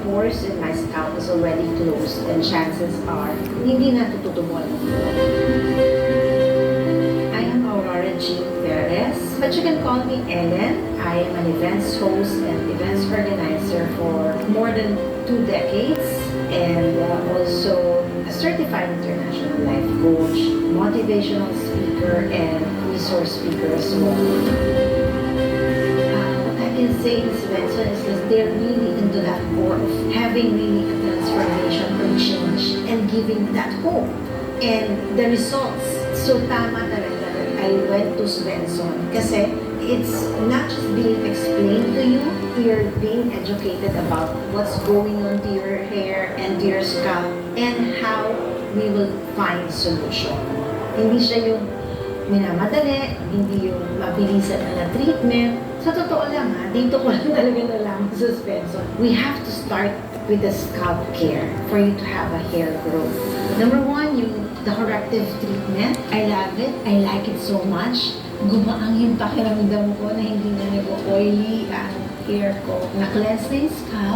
pores in my scalp is already closed and chances are hindi na tututubuan ng buhok. I am Aurora Jean Perez, but you can call me Ellen. I am an events host and events organizer for more than 2 decades and also a certified international life coach, motivational speaker, and resource speaker as well. What I can say is Benson is that they're really into that core of having really a transformation or change and giving that hope and the results. So tama talaga that I went to Svensson kasi it's not just being explained to you, you're being educated about what's going on to your hair and to your scalp and how we will find solution. Hindi siya yung minamadali, hindi yung mabilisan na treatment. Sa totoo lang dito ko lang talaga nalaman sa Svensson. We have to start with the scalp care for you to have a hair growth. Number 1, the corrective treatment. I love it. I like it so much. Gumaang yung pakiramdam ko na hindi na nag-oily ang hair ko. Na-cleanse na yung scalp.